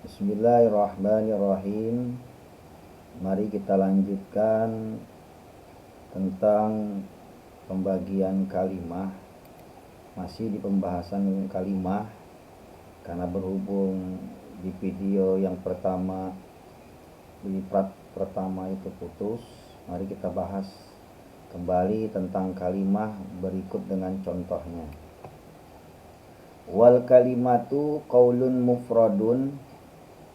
Bismillahirrahmanirrahim. Mari kita lanjutkan tentang pembagian kalimah. Masih di pembahasan kalimah, karena berhubung di video yang pertama, di part pertama itu putus. Mari kita bahas kembali tentang kalimah berikut dengan contohnya. Wal kalimatu qaulun mufradun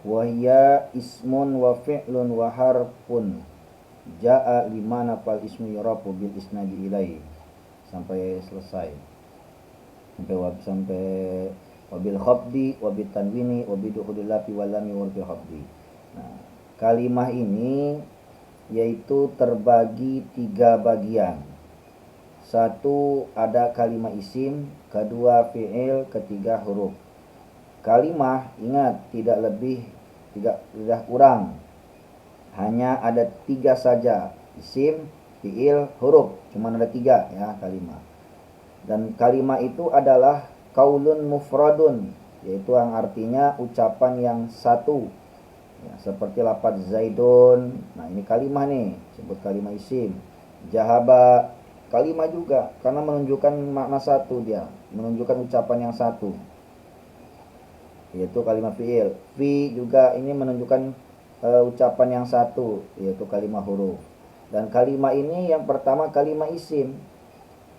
wahya ismun wa fi'lun wa harfun ja'a limana fal ismu yurafu bil isnadi ilai, sampai selesai, sampai wabil khabdi wabil tanwini wabidukhulil lafi walami wabil khabdi. Nah, kalimah ini yaitu terbagi 3 bagian. Satu, ada kalimah isim, kedua fi'il, ketiga huruf. Kalimah, ingat, tidak lebih, tidak kurang, hanya ada 3 saja, isim, fi'il, huruf, cuma ada 3 ya kalimah. Dan kalimah itu adalah qaulun mufradun, yaitu yang artinya ucapan yang satu ya, seperti lafaz zaidun. Nah, ini kalimah nih, sebut kalimah isim. Jahaba, kalimah juga, karena menunjukkan makna satu, dia menunjukkan ucapan yang satu, yaitu kalimat fi'il. Fi juga ini menunjukkan ucapan yang satu, yaitu kalimat huruf. Dan kalimat ini yang pertama kalimat isim.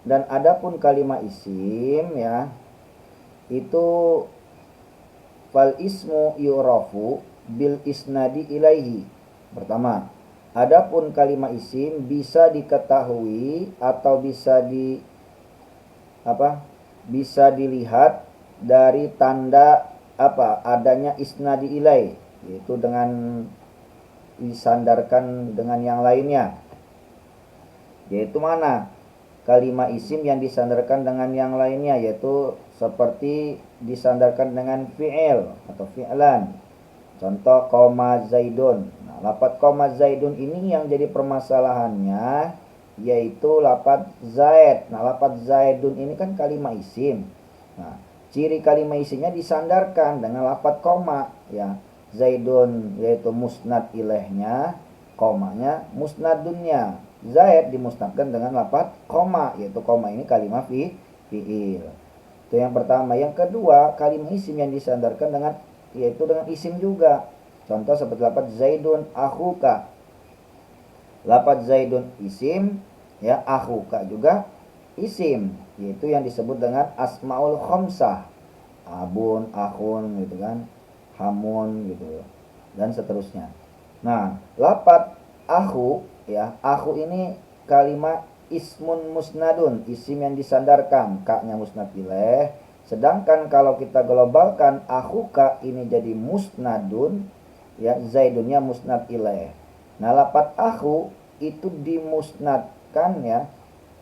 Dan adapun kalimat isim ya, itu fal ismu yurafu bil isnadi ilaihi. Pertama, adapun kalimat isim bisa diketahui atau bisa dilihat dari tanda adanya isnadi ilai, yaitu dengan disandarkan dengan yang lainnya. Yaitu mana kalimat isim yang disandarkan dengan yang lainnya, yaitu seperti disandarkan dengan fi'il atau fi'lan. Contoh koma zaidun. Nah, lafaz koma zaidun ini yang jadi permasalahannya yaitu lafaz zaid. Nah, lafaz zaidun ini kan kalimat isim. Nah, ciri kalimat isimnya disandarkan dengan lafaz koma ya. Zaidun yaitu musnad ilaihnya, komanya musnadunnya. Zaid dimusnadkan dengan lafaz koma, yaitu koma ini kalimat fi'il. Itu yang pertama. Yang kedua, kalimat isim yang disandarkan dengan yaitu dengan isim juga. Contoh seperti lafaz zaidun akhuka. Lafaz zaidun isim ya, akhuka juga isim, yaitu yang disebut dengan asmaul khamsah. Abun, akhun gitu kan, hamun gitu, dan seterusnya. Nah, lafaz akhu ya, akhu ini kalimat ismun musnadun, isim yang disandarkan, kaknya musnad ilaih. Sedangkan kalau kita globalkan, akhuka ini jadi musnadun ya, zaidunnya musnad ilaih. Nah, lafaz akhu itu dimusnadkan ya.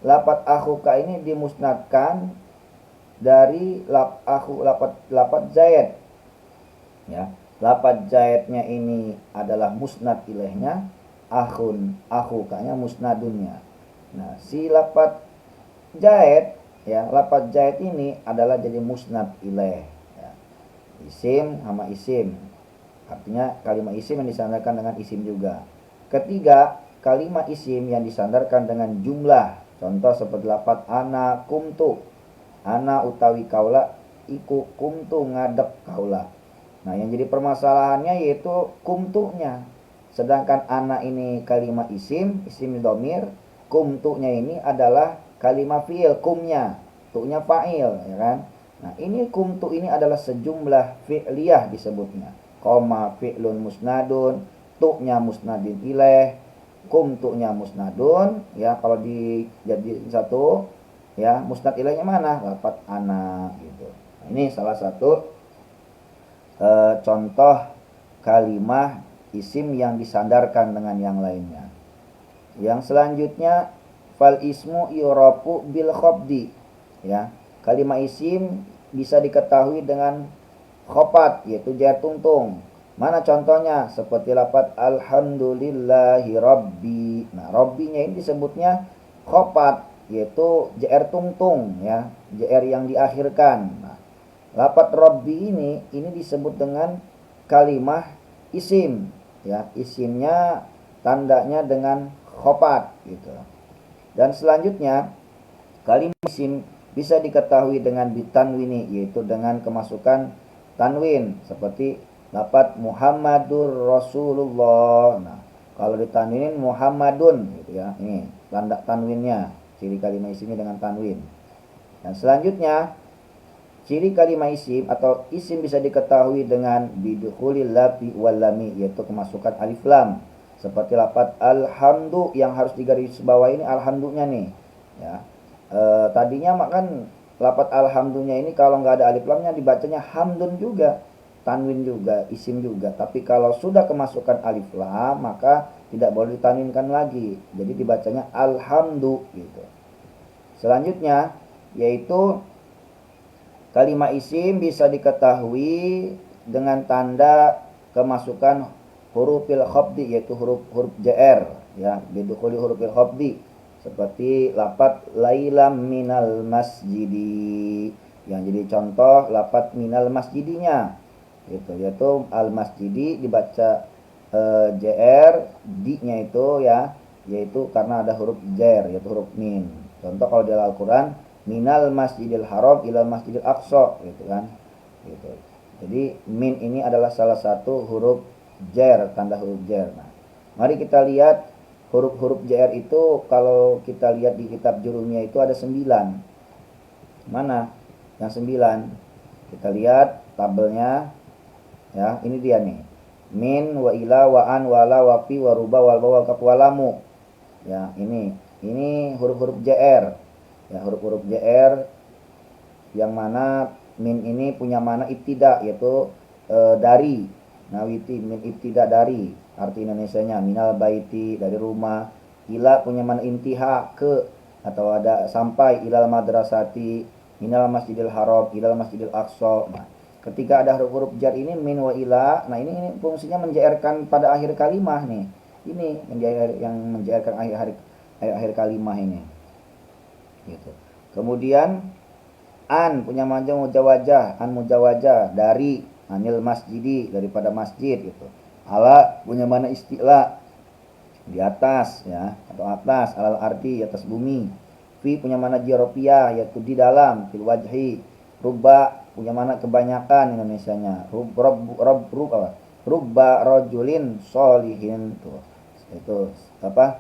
Lafaz akhuka ini dimusnadkan dari lafaz zaid ya. Lafaz zaidnya ini adalah musnad ilaihnya, akhun, akhukanya musnadunnya. Nah, si lafaz zaid ya, lafaz zaid ini adalah jadi musnad ilaih ya. Isim sama isim, artinya kalimat isim yang disandarkan dengan isim juga. Ketiga, kalimat isim yang disandarkan dengan jumlah. Contoh seperti lafaz ana kumtu. Ana utawi kaula iku kumtu ngadep kaula. Nah, yang jadi permasalahannya yaitu kumtunya. Sedangkan ana ini kalimat isim domir. Kumtunya ini adalah kalimat fi'il, kumnya, tu'nya fa'il ya kan. Nah, ini kumtu ini adalah sejumlah fi'liyah disebutnya. Koma fi'lun musnadun, tu'nya musnadin ilaih, kumtunya musnadun ya. Kalau jadi satu ya, musnad ilaihnya mana? Lafaz ana gitu. Nah, ini salah satu contoh kalimah isim yang disandarkan dengan yang lainnya. Yang selanjutnya fal ismu yurafu bil khabdi ya. Kalimah isim bisa diketahui dengan khopat, yaitu jar tungtung. Mana contohnya? Seperti lafaz alhamdulillahi rabbi. Nah, rabbinya ini disebutnya khopat, yaitu jr tungtung ya, jr yang diakhirkan. Nah, lafaz rabbi ini disebut dengan kalimah isim, ya, isimnya tandanya dengan khopat gitu. Dan selanjutnya kalimah isim bisa diketahui dengan bitanwini, yaitu dengan kemasukan tanwin, seperti lafaz Muhammadur Rasulullah. Nah, kalau ditanwinin Muhammadun gitu ya. Ini tanda tanwinnya, ciri kalimah isimnya dengan tanwin. Dan selanjutnya ciri kalimah isim atau isim bisa diketahui dengan bidukhulil lafi wal lami, yaitu kemasukan alif lam. Seperti lafaz alhamdu yang harus digaris bawah ini alhamdunya nih. Ya. Tadinya makan lafaz alhamdunya ini kalau nggak ada alif lamnya dibacanya hamdun juga, tanwin juga, isim juga. Tapi kalau sudah kemasukan alif lam maka tidak boleh ditanwinkan lagi. Jadi dibacanya alhamdu gitu. Selanjutnya yaitu kalimah isim bisa diketahui dengan tanda kemasukan hurufil khafdi, yaitu huruf JR, ya, bidukhuli hurufil khafdi, seperti lafaz lailam minal masjidi, yang jadi contoh lafaz minal masjidinya gitu, yaitu al masjidi dibaca JR, di-nya itu ya, yaitu karena ada huruf jar, yaitu huruf min. Contoh kalau di Al-Qur'an minal masjidil haram ilal masjidil aqsa gitu kan, gitu. Jadi min ini adalah salah satu huruf jar, tanda huruf jar. Nah, mari kita lihat huruf-huruf jar itu. Kalau kita lihat di kitab Jurumiyah itu ada 9. Mana yang 9? Kita lihat tabelnya ya, ini dia nih. Min wa ila wa an wa la wa fi wa ruba wal ba wal kaf wa lamu. Ya, ini huruf-huruf JR. Ya, huruf-huruf JR yang mana min ini punya mana ibtida, yaitu dari. Nawiti min ibtida, dari. Arti Indonesianya minal baiti, dari rumah. Ila punya mana intiha, ke, atau ada sampai. Ilal madrasati, minal masjidil haram ilal masjidil aqsa. Nah, ketika ada huruf-huruf jar ini min wa ila, nah ini fungsinya menjairkan pada akhir kalimah nih. Ini yang menjairkan akhir kalimah ini. Gitu. Kemudian an punya majah mujawajah, an mujawajah, dari, anil masjidi, daripada masjid gitu. Ala punya mana istilah, di atas ya, atau atas, alal ardi, atas bumi. Fi punya mana jiropia, yaitu di dalam, fil wajhi. Rubba punya mana kebanyakan Indonesianya. Rubba rojulin solihin tuh. Itu apa?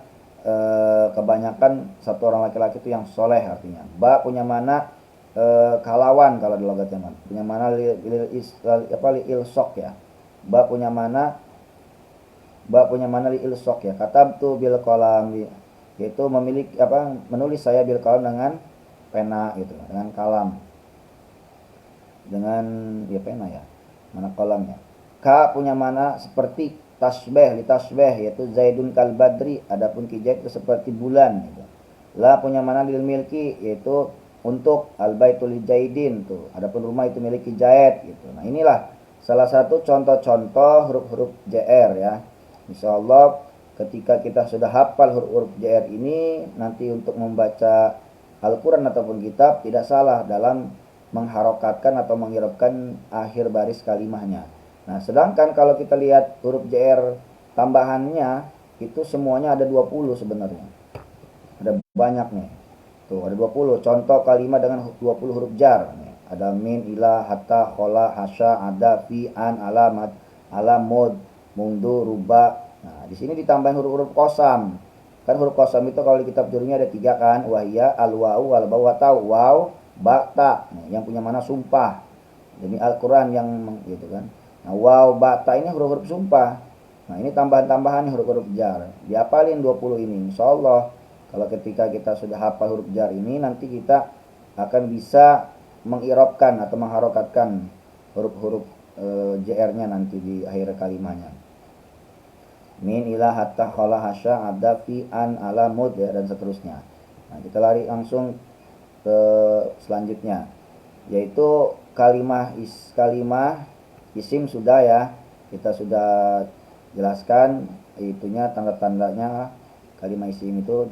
Kebanyakan satu orang laki-laki itu yang soleh artinya. Ba punya mana kalawan kalau di logat Yaman. Punya mana li ilsok ya. Ba punya mana li ilsok ya. Katabtu bil qalam, yaitu memiliki menulis saya bil qalam dengan pena gitu, dengan kalam. Dengan ya pena ya. Mana qalamnya. Ka punya mana seperti tasbih, li tasbih, yaitu zaidun kal badri, adapun kijai itu seperti bulan gitu. La punya mana lil milki, yaitu untuk al baitul jaidin tuh, adapun rumah itu milik kijait gitu. Nah, inilah salah satu contoh-contoh huruf-huruf JR ya. Insyaallah ketika kita sudah hafal huruf-huruf JR ini, nanti untuk membaca Al-Qur'an ataupun kitab tidak salah dalam mengharokatkan atau mengirabkan akhir baris kalimahnya. Nah, sedangkan kalau kita lihat huruf JR tambahannya itu semuanya ada 20 sebenarnya. Ada banyak nih. Tuh, ada 20. Contoh kalimat dengan 20 huruf jar nih. Ada min, ila, hatta, khola, hasya, ada, fi, an, alamat, alamud, mundu, ruba. Nah, di sini ditambahin huruf-huruf qasam. Kan huruf qasam itu kalau di kitab Jurumiyah ada 3 kan? Wahia, al-wa'u, wal-ba, wa, ta, waw, ba, ta. Nah, yang punya mana sumpah. Demi Al-Qur'an yang gitu kan. Nah, waw, bata ini huruf-huruf sumpah. Nah, ini tambahan-tambahan huruf-huruf jar. Diapalin 20 ini. Insyaallah kalau ketika kita sudah hafal huruf jar ini, nanti kita akan bisa mengirabkan atau mengharokatkan huruf-huruf JR-nya nanti di akhir kalimahnya. Min, ila, hatta, khala, hasya, ada, fi, an, ala, mud ya, dan seterusnya. Nah, kita lari langsung ke selanjutnya, yaitu kalimah isim sudah ya, kita sudah jelaskan itunya, tanda-tandanya kalimah isim itu,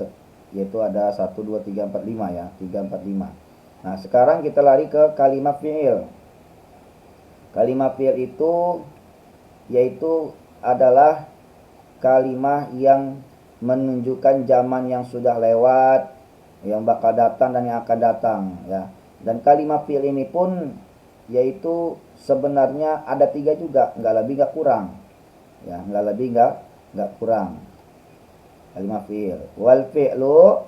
yaitu ada 1, 2, 3, 4, 5 ya, 3, 4, 5. Nah, sekarang kita lari ke kalimah fi'il. Kalimah fi'il itu yaitu adalah kalimah yang menunjukkan zaman yang sudah lewat, yang bakal datang dan yang akan datang, ya. Dan kalimah fi'il ini pun yaitu sebenarnya ada 3 juga, nggak lebih nggak kurang, ya, nggak lebih nggak kurang kalimah fi'il. Wal fi'lu,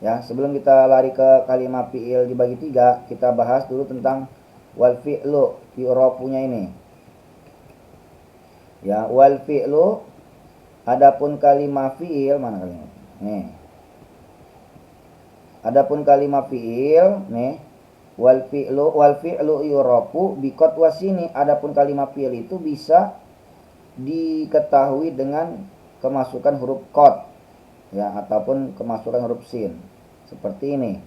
ya, sebelum kita lari ke kalimah fi'il dibagi 3, kita bahas dulu tentang wal fi'lu, fi'ropunya ini, ya. Wal fi'lu, adapun kalimah fi'il, mana kalimah? Nih. Adapun kalimah fi'il, nih. Wal fi'lu yurafu biqat wasini. Adapun kalimah fi'il itu bisa diketahui dengan kemasukan huruf qad, ya, ataupun kemasukan huruf sin. Seperti ini.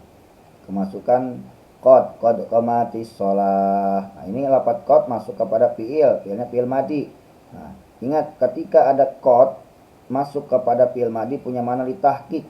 Kemasukan qad qamatis shalah. Nah, ini lafaz qad masuk kepada fi'il, fi'ilnya fi'il madi. Nah, ingat ketika ada qad masuk kepada fi'il madi punya makna litahqiq.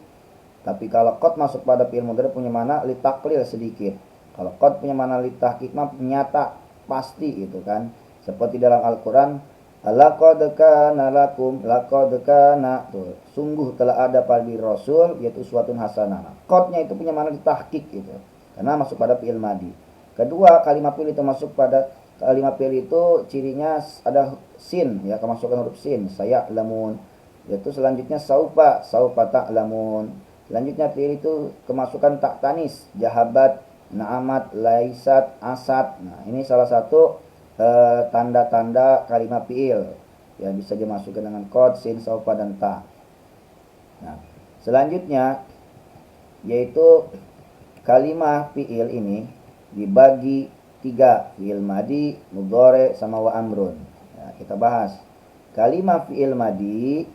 Tapi kalau qad masuk pada fi'il mudhari punya makna litaklil sedikit. Kalau qad punya makna litahqiq mah nyata, pasti gitu kan. Seperti dalam Al-Qur'an, laqad kana lakum, laqad kana, tuh, sungguh telah ada pada Rasul yaitu uswatun hasanah. Qadnya itu punya makna litahqiq gitu. Karena masuk pada fi'il madi. Kedua, kalimat fi'il itu masuk pada kalimat fi'il itu cirinya ada sin, ya, kemasukan huruf sin. Saya lamun, yaitu selanjutnya saufa ta'lamun. Selanjutnya fi'il itu kemasukan tak tanis, jahabat, na'amat, laisat, asad. Nah, ini salah satu tanda-tanda kalimat fi'il. Ya, bisa dimasukkan dengan qad, sin, saufa dan ta. Nah, selanjutnya yaitu kalimah fi'il ini dibagi 3, fi'il madi, mudhari sama wa amrun. Ya, kita bahas kalimah fi'il madi,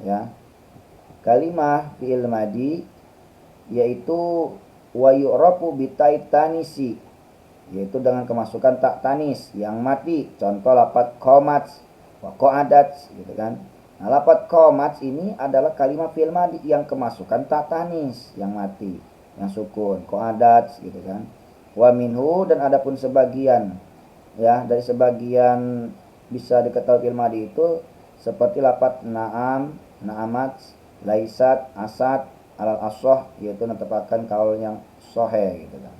ya. Kalimah fi'il madi yaitu wa yu'rafu bitai tanisi, yaitu dengan kemasukan tak tanis yang mati. Contoh lafaz qamats wa qa'adat, gitu kan. Nah, lafaz qamats ini adalah kalimah fi'il madi yang kemasukan tak tanis yang mati, yang sukun, qa'adat, gitu kan. Wa minhu, dan adapun sebagian, ya, dari sebagian bisa diketahui fi'il madi itu seperti lafaz na'am, na'amat, laisat, asad, alal asoh, yaitu menetapkan kaul yang sohe, gitu kan.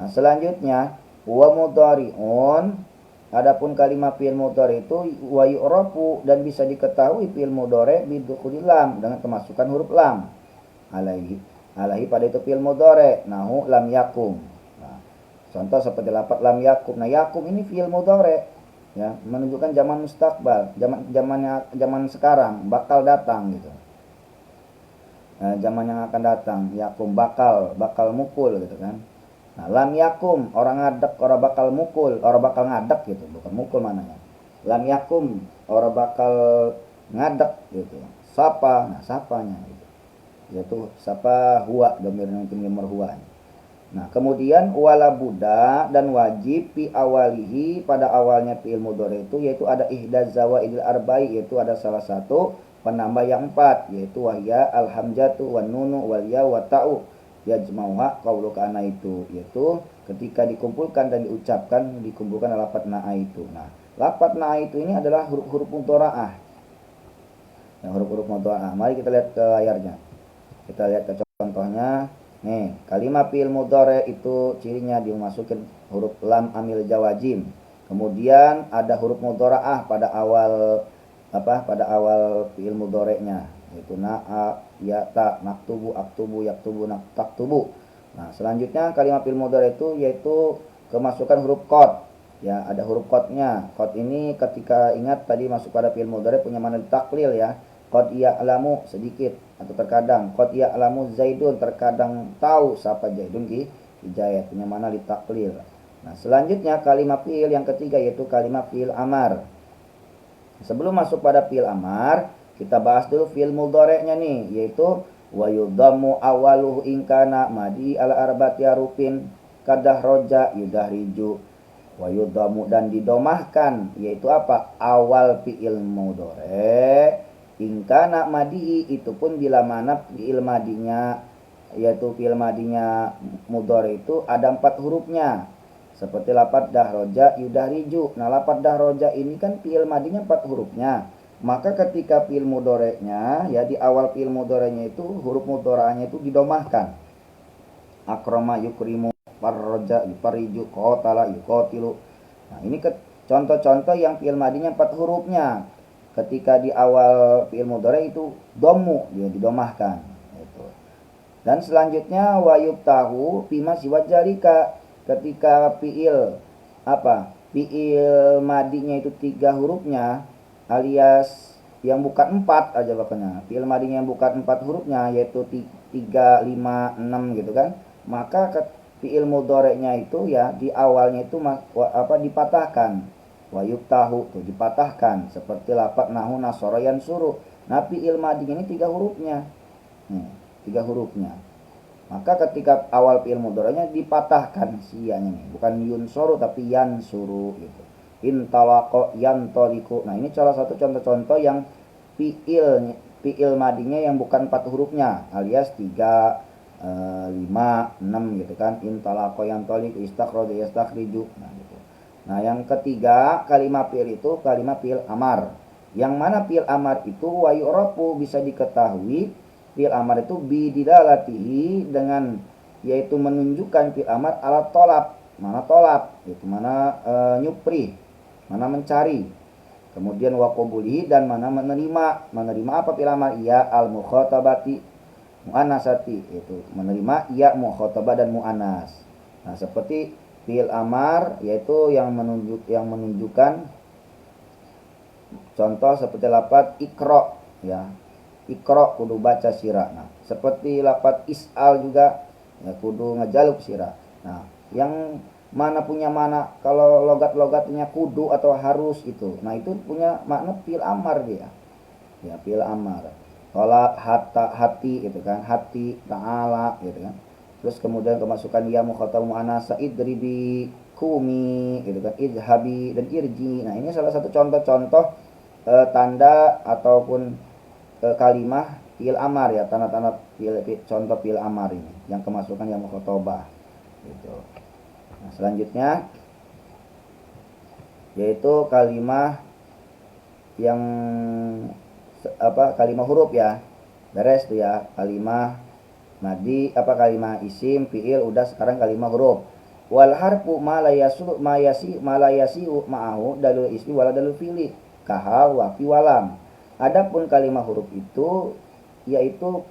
Nah, selanjutnya wa mudhari'un, adapun kalimat fi'il mudhari itu wa yu'rafu, dan bisa diketahui fi'il mudhari bidukhulil lam, dengan kemasukan huruf lam. Alaihi pada itu fi'il mudhari, nahu lam yakum. Nah, contoh seperti lafaz lam yakum. Nah, yakum ini fi'il mudhari, ya, menunjukkan zaman mustaqbal, zaman sekarang, bakal datang, gitu. Zaman yang akan datang, yakum bakal mukul, gitu kan. Nah, lam yakum orang ngadek, orang bakal mukul, orang bakal ngadek, gitu, bukan mukul mananya. Lam yakum orang bakal ngadek, gitu. Sapa, nah sapanya gitu. Yaitu sapa huwa, dhamir mungkin huwa. Nah, kemudian wala buddha, dan wajib fi awalihi, pada awalnya fi'il mudhari itu yaitu ada ihdaz zawaidil arba'i, yaitu ada salah satu penambah yang 4, yaitu wahya alhamzatu wan nunu wal ya wa ta'u yajmauha qaulu kana, itu yaitu ketika dikumpulkan dan diucapkan dikumpulkan lafaz na'a itu. Nah, lafaz na'a itu ini adalah huruf-huruf mudharaah. Yang huruf-huruf mudharaah. Mari kita lihat ke layarnya. Kita lihat ke contohnya. Nih, kalimat fi'il mudhari itu cirinya dimasukin huruf lam amil jawazim. Kemudian ada huruf mudharaah pada awal pada awal fi'il mudhari'nya, yaitu na'a, ya, ta, naktubu, aktubu, yaktubu, taktubu. Nah, selanjutnya kalimat fi'il mudhari' itu yaitu kemasukan huruf qad. Ya, ada huruf qadnya. Qad ini ketika ingat tadi masuk pada fi'il mudhari' punya makna taklil, ya. Qad ya'lamu sedikit atau terkadang. Qad ya'lamu Zaidun, terkadang tahu siapa Zaidun hidayah, punya makna litaklil. Nah, selanjutnya kalimat fi'il yang ketiga yaitu kalimat fi'il amar. Sebelum masuk pada fi'il amar, kita bahas dulu fi'il mudhari'nya nih, yaitu wa yudhammu awaluhu in kana madi ala arba'ati harufin kadah roja yudahriju. Wa yudhammu, dan didomahkan, yaitu apa? Awal fi'il mudhari' in kana madi, itu pun bila mana fi'il madinya, yaitu fi'il madinya mudhari' itu ada 4 hurufnya. Seperti lafadz dahroja yudahriju. Nah, lafadz dahroja ini kan fi'il madinya 4 hurufnya. Maka ketika fi'il mudhoreknya, ya di awal fi'il mudhoreknya itu huruf mudhoreknya itu didomahkan. Akrama yukrimu, farroja yufarriju, qatala yuqatilu. Nah, ini contoh-contoh yang fi'il madinya 4 hurufnya. Ketika di awal fi'il mudhorek itu domu, dia didomahkan. Itu. Dan selanjutnya wayub tahu bima siwajalika. Ketika fi'il fi'il madinya itu 3 hurufnya, alias yang bukan 4 aja pokoknya. Fi'il madinya yang bukan 4 hurufnya, yaitu 3, 5, 6 gitu kan. Maka fi'il mudhoreknya itu ya di awalnya itu dipatahkan. Wayub tahu tuh dipatahkan seperti lafadz nahu nasara yansuru. Nah, fi'il madinya ini 3 hurufnya. Nih, 3 hurufnya. Maka ketika awal fi'il mudhoreknya dipatahkan sianya nih, bukan yunsuru tapi yansuru gitu. Intalaqa yantaliqu. Nah, ini salah satu contoh-contoh yang fi'il madinya yang bukan 4 hurufnya, alias 3, 5, 6 gitu kan. Intalaqa yantaliqu, istakhraja yastakhriju. Nah, gitu. Nah, yang ketiga kalimat fi'il itu kalimat fi'il amar. Yang mana fi'il amar itu wa yu'rafu bisa diketahui fi'il amar itu bidilalatihi dengan yaitu menunjukkan fi'il amar ala tolab. Mana tolab? Itu mana nyupri, mana mencari. Kemudian wa qabulihi dan mana menerima. Menerima apa fi'il amar? Ya al mukhatabati muannasati, itu menerima ya mukhatabah dan muannas. Nah, seperti fi'il amar yaitu yang menunjukkan contoh seperti lafadz ikra ya. Ikra kudu baca sira. Nah, seperti lafadz is'al juga ya kudu ngejaluk sira. Nah, yang mana punya mana kalau logat-logatnya kudu atau harus itu. Nah, itu punya makna fi'il amar dia. Ya, fi'il amar. Tolak hati itu kan, hati ta'ala gitu kan. Terus kemudian kemasukan ya mukhatab muannasa idribi kumi gitu kan, idhabi dan irji. Nah, ini salah satu contoh-contoh tanda ataupun kalimah fi'il amar ya, tanda-tanda contoh fi'il amar ini yang kemasukan ya mukhatabah gitu. Nah, selanjutnya yaitu kalimah yang kalimah huruf ya. Beres tuh ya, kalimah madi kalimah isim fi'il udah, sekarang kalimah huruf. Wal harfu ma la yasu ma'ahu dalil ismi wala dalil fi'li kahal wa fi walam. Adapun kalimah huruf itu yaitu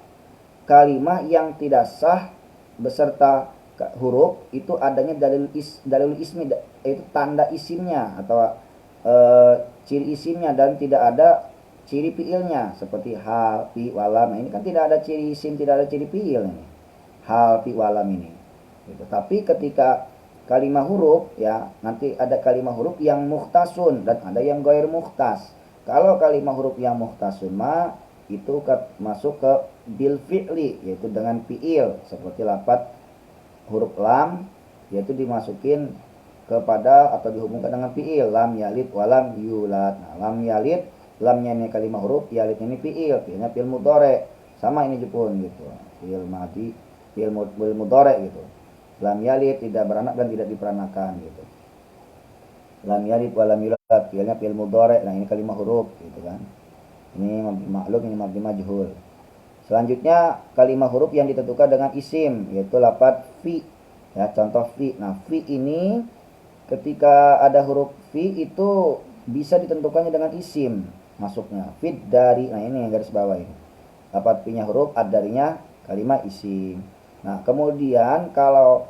kalimah yang tidak sah beserta huruf itu adanya dalil ismi, yaitu tanda isimnya atau ciri isimnya, dan tidak ada ciri fiilnya seperti hal, fi, walam. Nah, ini kan tidak ada ciri isim, tidak ada ciri fiil ini. Hal, fi, walam ini. Gitu. Tapi ketika kalimah huruf ya, nanti ada kalimah huruf yang mukhtasun dan ada yang ghair mukhtas. Kalau kalimah huruf yang mukhtasun itu masuk ke bil fi'li, yaitu dengan fiil, seperti lafadz huruf lam yaitu dimasukin kepada atau dihubungkan dengan fiil, lam yalid walam yulad. Nah, lam yalid, lamnya ini kalimah huruf, yalid ini fiil, fiilnya fiil mudhari. Sama ini pun gitu. Fiil madi, fiil mudhari gitu. Lam yalid tidak beranak dan tidak diperanakan gitu. Lam yalid walam yulad, fiilnya fiil mudhari. Nah, ini kalimah huruf gitu kan. Ini maklum, ini mabni majhul. Selanjutnya kalimah huruf yang ditentukan dengan isim, yaitu lafadz fi. Ya, contoh fi. Nah, fi ini ketika ada huruf fi itu bisa ditentukannya dengan isim masuknya. Fit dari. Nah, ini yang garis bawah ini. Lafadz fi-nya huruf, ad-darinya kalimah isim. Nah, kemudian kalau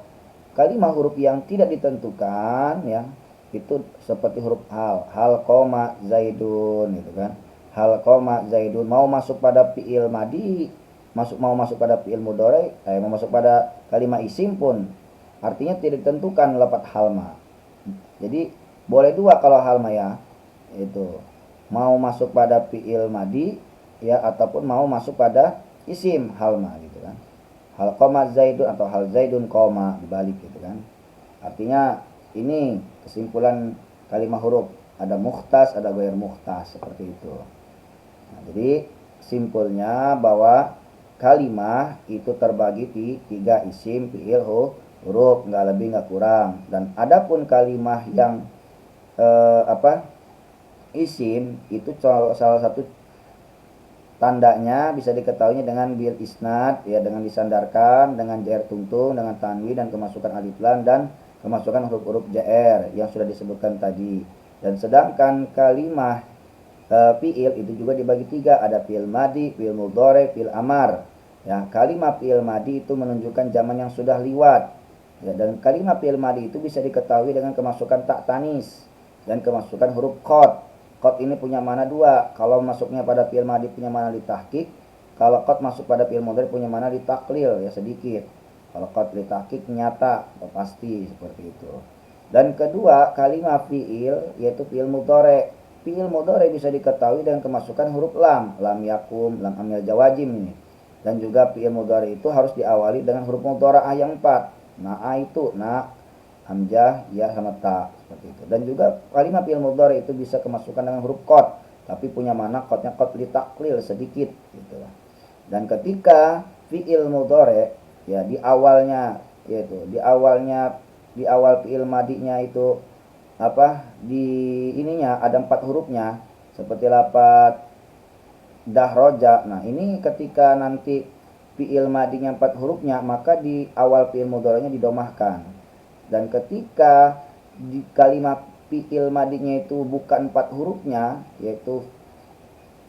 kalimah huruf yang tidak ditentukan ya, itu seperti huruf hal koma zaidun gitu kan. Hal koma zaidun mau masuk pada fi'il madi, mau masuk pada fi'il mudhari, mau masuk pada kalimah isim pun artinya tidak ditentukan lafadz halma. Jadi boleh dua kalau halma ya, itu mau masuk pada fi'il madi ya, ataupun mau masuk pada isim halma gitu kan. Hal koma zaidun atau hal zaidun koma, dibalik gitu kan. Artinya ini kesimpulan kalimah huruf, ada mukhtas, ada ghair mukhtas, seperti itu. Nah, jadi simpulnya bahwa kalimah itu terbagi di 3 isim, fi'il, huruf, nggak lebih nggak kurang. Dan adapun kalimah yang isim itu salah satu tandanya bisa diketahui dengan bil isnad, ya, dengan disandarkan, dengan jar tungtung, dengan tanwin, dan kemasukan alif lam, dan kemasukan huruf-huruf jar yang sudah disebutkan tadi. Dan sedangkan kalimah fiil itu juga dibagi tiga, ada fiil madi, fiil mudhari, fiil amar. Ya, kalimat fiil madi itu menunjukkan zaman yang sudah liwat. Ya, dan kalimat fiil madi itu bisa diketahui dengan kemasukan tak tanis dan kemasukan huruf qad. Qad ini punya mana dua. Kalau masuknya pada fiil madi punya mana ditahqiq. Kalau qad masuk pada fiil mudhari punya mana ditaklil, ya sedikit. Kalau qad ditahqiq nyata atau pasti, seperti itu. Dan kedua, kalimat fiil yaitu fiil mudhari. Fiil mudhari bisa diketahui dengan kemasukan huruf lam, lam yakum, lam amil jawazim ini. Dan juga fiil mudhari itu harus diawali dengan huruf mudhara'ah yang 4. Na'a itu na, hamzah, ya sama ta, seperti itu. Dan juga kalimat fiil mudhari itu bisa kemasukan dengan huruf qad, tapi punya mana qadnya qad li taklil sedikit gitu. Dan ketika fiil mudhari ya di awalnya, yaitu di awal fiil madinya itu di ininya ada 4 hurufnya seperti lafaz dahroja. Nah, ini ketika nanti fiil madinya 4 hurufnya, maka di awal fiil mudhari'nya didomahkan. Dan ketika di kalimat fiil madinya itu bukan 4 hurufnya, yaitu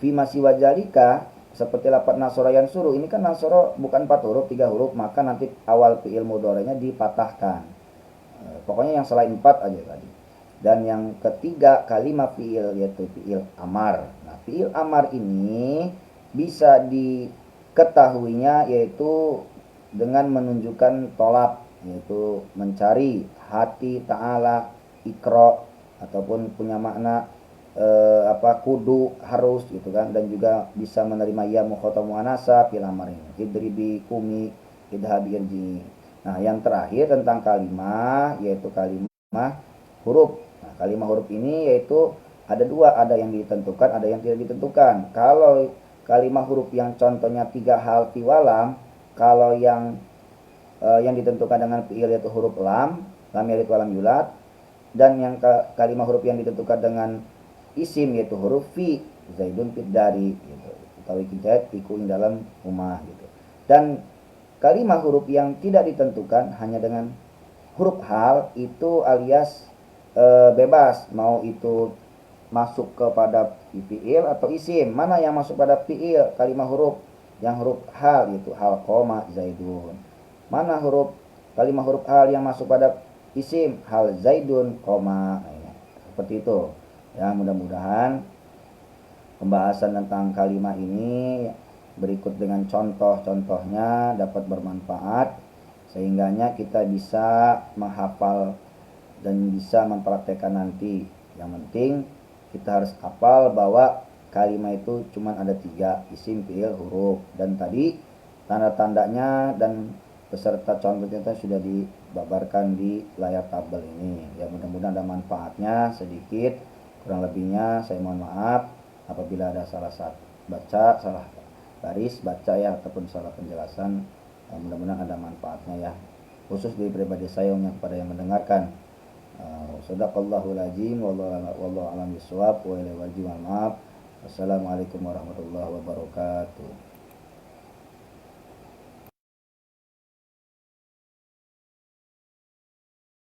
fi masih wajalika, seperti lafaz nasara yang suruh, ini kan nasara bukan 4 huruf, 3 huruf, maka nanti awal fiil mudhari'nya dipatahkan. Pokoknya yang selain 4 aja tadi. Dan yang ketiga kalimat fiil yaitu fiil amar. Nah, fiil amar ini bisa diketahuinya yaitu dengan menunjukkan tolak, yaitu mencari, hati, ta'ala, ikro, ataupun punya makna kudu, harus gitu kan. Dan juga bisa menerima ya mukhotamu anasa fiil amar ini. Idribi kumi idhabi irji. Nah, yang terakhir tentang kalimah yaitu kalimah huruf. Nah, kalimat huruf ini yaitu ada dua, ada yang ditentukan, ada yang tidak ditentukan. Kalau kalimat huruf yang contohnya 3 hal tiwalam, kalau yang ditentukan dengan fiil yaitu huruf lam, lam yalid walam yulad. Dan yang kalimat huruf yang ditentukan dengan isim yaitu huruf fi, zaidun fid dari gitu. Utawi kijat iku ing dalam rumah gitu. Dan kalimat huruf yang tidak ditentukan hanya dengan huruf hal itu alias bebas, mau itu masuk kepada fiil atau isim. Mana yang masuk pada fiil kalimat huruf? Yang huruf hal yaitu hal koma zaidun. Mana huruf kalimat huruf hal yang masuk pada isim? Hal zaidun koma. Nah, seperti itu. Ya, mudah-mudahan pembahasan tentang kalimat ini berikut dengan contoh-contohnya dapat bermanfaat sehingganya kita bisa menghafal dan bisa mempraktekkan nanti. Yang penting kita harus hafal bahwa kalimat itu cuma ada 3, isim, fiil, huruf. Dan tadi tanda-tandanya dan beserta contohnya sudah dibabarkan di layar tabel ini. Ya, mudah-mudahan ada manfaatnya sedikit. Kurang lebihnya saya mohon maaf apabila ada salah salah baris baca ya ataupun salah penjelasan. Mudah-mudahan ada manfaatnya ya, khusus dari pribadi saya yang kepada yang mendengarkan. Shadaqallahul azim wallahu a'lam bishawab wa ilaihi wajib. Maaf. Wassalamualaikum warahmatullahi wabarakatuh.